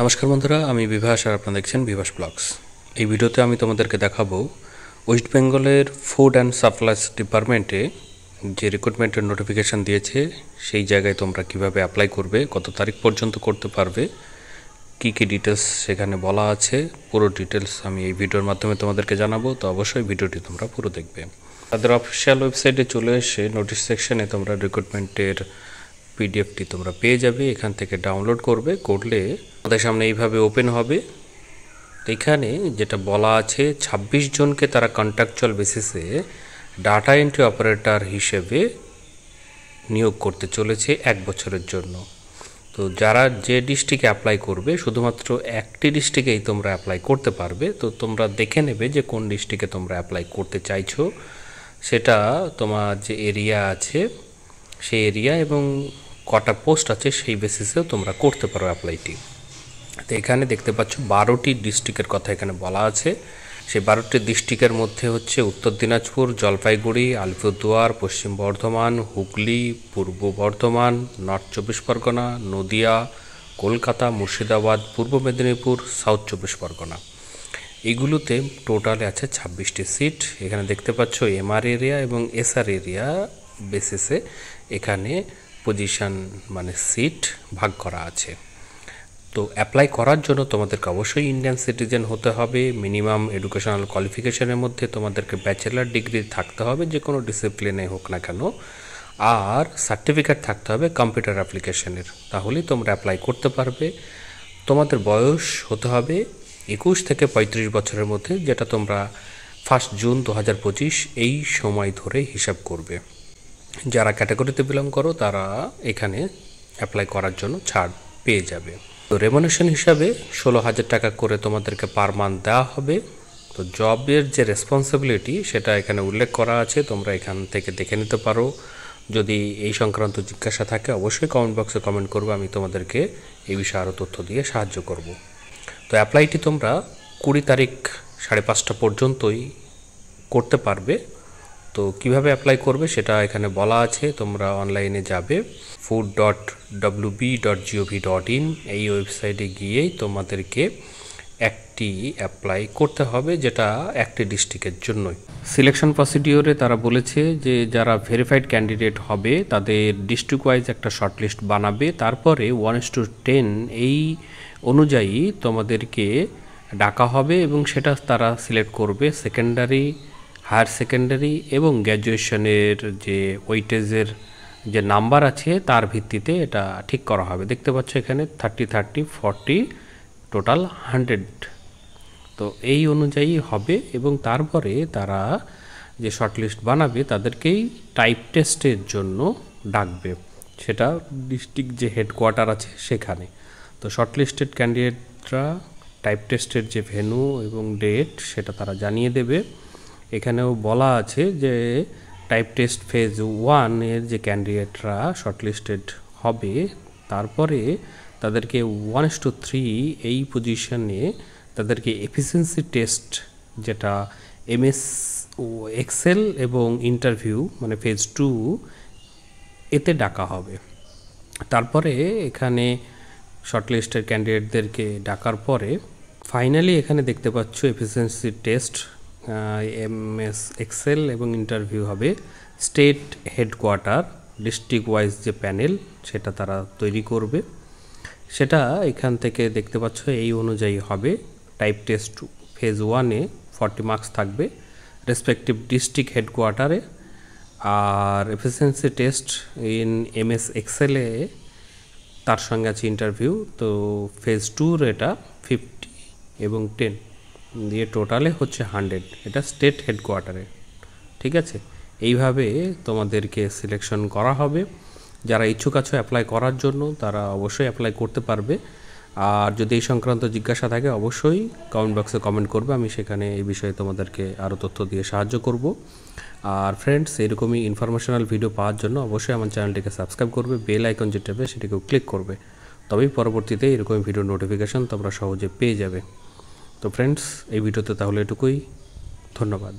নমস্কার বন্ধুরা, আমি বিভাস আর আপনারা দেখছেন বিভাস ব্লগস। এই ভিডিওতে আমি তোমাদেরকে দেখাবো ওয়েস্ট বেঙ্গলের ফুড অ্যান্ড সাপ্লাইস ডিপার্টমেন্টে যে রিক্রুটমেন্টের নোটিফিকেশান দিয়েছে সেই জায়গায় তোমরা কিভাবে অ্যাপ্লাই করবে, কত তারিখ পর্যন্ত করতে পারবে, কি কি ডিটেলস সেখানে বলা আছে, পুরো ডিটেলস আমি এই ভিডিওর মাধ্যমে তোমাদেরকে জানাবো। তো অবশ্যই ভিডিওটি তোমরা পুরো দেখবে। তাদের অফিসিয়াল ওয়েবসাইটে চলে এসে নোটিশ সেকশনে তোমরা রিক্রুটমেন্টের পিডিএফটি তোমরা পেয়ে যাবে। এখান থেকে ডাউনলোড করলে আমাদের সামনে এইভাবে ওপেন হবে। তো এখানে যেটা বলা আছে 26 জনকে তারা কন্ট্রাকচুয়াল বেসিসে ডাটা এন্ট্রি অপারেটর হিসেবে নিয়োগ করতে চলেছে 1 বছরের জন্য। তো যারা যে ডিস্ট্রিক্টে অ্যাপ্লাই করবে, শুধুমাত্র একটি ডিস্ট্রিক্টেই তোমরা অ্যাপ্লাই করতে পারবে। তো তোমরা দেখে নেবে যে কোন ডিস্ট্রিক্টে তোমরা অ্যাপ্লাই করতে চাইছো, সেটা তোমার যে এরিয়া আছে সেই এরিয়া এবং কটা পোস্ট আছে সেই বেসিসেও তোমরা করতে পারো অ্যাপ্লাইটি। তো এখানে দেখতে পাচ্ছ 12টি ডিস্ট্রিক্টের কথা এখানে বলা আছে। সেই 12টি ডিস্ট্রিক্টের মধ্যে হচ্ছে উত্তর দিনাজপুর, জলপাইগুড়ি, আলিপুরদুয়ার, পশ্চিম বর্ধমান, হুগলি, পূর্ব বর্ধমান, নর্থ 24 পরগনা, নদিয়া, কলকাতা, মুর্শিদাবাদ, পূর্ব মেদিনীপুর, সাউথ 24 পরগনা। এইগুলোতে টোটালে আছে 26টি সিট। এখানে দেখতে পাচ্ছ এমআর এরিয়া এবং এসআর এরিয়া বেসিসে এখানে পজিশন মানে সিট ভাগ করা আছে। তো অ্যাপ্লাই করার জন্য তোমাদেরকে অবশ্যই ইন্ডিয়ান সিটিজেন হতে হবে। মিনিমাম এডুকেশনাল কোয়ালিফিকেশনের মধ্যে তোমাদেরকে ব্যাচেলার ডিগ্রি থাকতে হবে, যে কোনো ডিসিপ্লিনে হোক না কেন, আর সার্টিফিকেট থাকতে হবে কম্পিউটার অ্যাপ্লিকেশনের, তাহলেই তোমরা অ্যাপ্লাই করতে পারবে। তোমাদের বয়স হতে হবে 21 থেকে 35 বছরের মধ্যে, যেটা তোমরা 1 জুন 2025 এই সময় ধরে হিসাব করবে। যারা ক্যাটাগরিতে বিলং করো তারা এখানে অ্যাপ্লাই করার জন্য ছাড় পেয়ে যাবে। তো রেমুনেশন হিসাবে 16,000 টাকা করে তোমাদেরকে পার মান্থ দেওয়া হবে। তো জবের যে রেসপন্সিবিলিটি সেটা এখানে উল্লেখ করা আছে, তোমরা এখান থেকে দেখে নিতে পারো। যদি এই সংক্রান্ত জিজ্ঞাসা থাকে অবশ্যই কমেন্ট বক্সে কমেন্ট করবে, আমি তোমাদেরকে এই বিষয়ে আরও তথ্য দিয়ে সাহায্য করব। তো অ্যাপ্লাইটি তোমরা 20 তারিখ 5:30 পর্যন্তই করতে পারবে। তো কিভাবে অ্যাপ্লাই করবে সেটা এখানে বলা আছে। তোমরা অনলাইনে যাবে food.wb.gov.in, এই ওয়েবসাইটে গিয়েই তোমাদেরকে একটি অ্যাপ্লাই করতে হবে, যেটা একটি ডিস্ট্রিক্টের জন্যই। সিলেকশন প্রসিডিওরে তারা বলেছে যে যারা ভেরিফাইড ক্যান্ডিডেট হবে তাদের ডিস্ট্রিক্ট ওয়াইজ একটা শর্টলিস্ট বানাবে, তারপরে 1:10 এই অনুযায়ী তোমাদেরকে ডাকা হবে এবং সেটা তারা সিলেক্ট করবে সেকেন্ডারি, হায়ার সেকেন্ডারি এবং গ্র্যাজুয়েশনের যে ওয়েটেজের যে নাম্বার আছে তার ভিত্তিতে এটা ঠিক করা হবে। দেখতে পাচ্ছ এখানে 30, 30, 40, টোটাল 100। তো এই অনুযায়ী হবে এবং তারপরে তারা যে শর্টলিস্ট বানাবে তাদেরকেই টাইপ টেস্টের জন্য ডাকবে, সেটা ডিস্ট্রিক্ট যে হেডকোয়ার্টার আছে সেখানে। তো শর্টলিস্টেড ক্যান্ডিডেটরা টাইপ টেস্টের যে ভেন্যু এবং ডেট সেটা তারা জানিয়ে দেবে। এখানেও বলা আছে যে টাইপ টেস্ট ফেজ 1 এর যে ক্যান্ডিডেটরা শর্টলিস্টেড হবে তারপরে তাদেরকে 1:3 এই পজিশনে তাদেরকে এফিসিয়েন্সি টেস্ট, যেটা MS এক্সেল এবং ইন্টারভিউ মানে ফেজ 2, এতে ডাকা হবে। তারপরে এখানে শর্টলিস্টেড ক্যান্ডিডেটদেরকে ডাকার পরে ফাইনালি এখানে দেখতে পাচ্ছ এফিসিয়েন্সি টেস্ট, MS এক্সেল এবং ইন্টারভিউ হবে স্টেট হেডকোয়ার্টার ডিস্ট্রিক্ট ওয়াইজ যে প্যানেল সেটা তারা তৈরি করবে। সেটা এখান থেকে দেখতে পাচ্ছ এই অনুযায়ী হবে। টাইপ টেস্ট ফেজ 1-এ 40 মার্কস থাকবে রেসপেক্টিভ ডিস্ট্রিক্ট হেডকোয়ার্টারে, আর এফিসিয়েন্সি টেস্ট ইন MS এক্সেলে তার সঙ্গে আছে ইন্টারভিউ। তো ফেজ 2-র এটা 50 এবং 10 দিয়ে টোটালে হচ্ছে 100, এটা স্টেট হেডকোয়ার্টারে। ঠিক আছে, এইভাবে তোমাদেরকে সিলেকশন করা হবে। যারা ইচ্ছুক আছো অ্যাপ্লাই করার জন্য তারা অবশ্যই অ্যাপ্লাই করতে পারবে। আর যদি এই সংক্রান্ত জিজ্ঞাসা থাকে অবশ্যই কমেন্ট বক্সে কমেন্ট করবে, আমি সেখানে এই বিষয়ে তোমাদেরকে আরও তথ্য দিয়ে সাহায্য করব। আর ফ্রেন্ডস, এরকমই ইনফরমেশনাল ভিডিও পাওয়ার জন্য অবশ্যই আমার চ্যানেলটিকে সাবস্ক্রাইব করবে, বেল আইকন যেটা হবে সেটিকেও ক্লিক করবে, তবেই পরবর্তীতে এরকম ভিডিও নোটিফিকেশন তোমরা সহজে পেয়ে যাবে। তো ফ্রেন্ডস, এই ভিডিওতে তাহলে এটুকুই। ধন্যবাদ।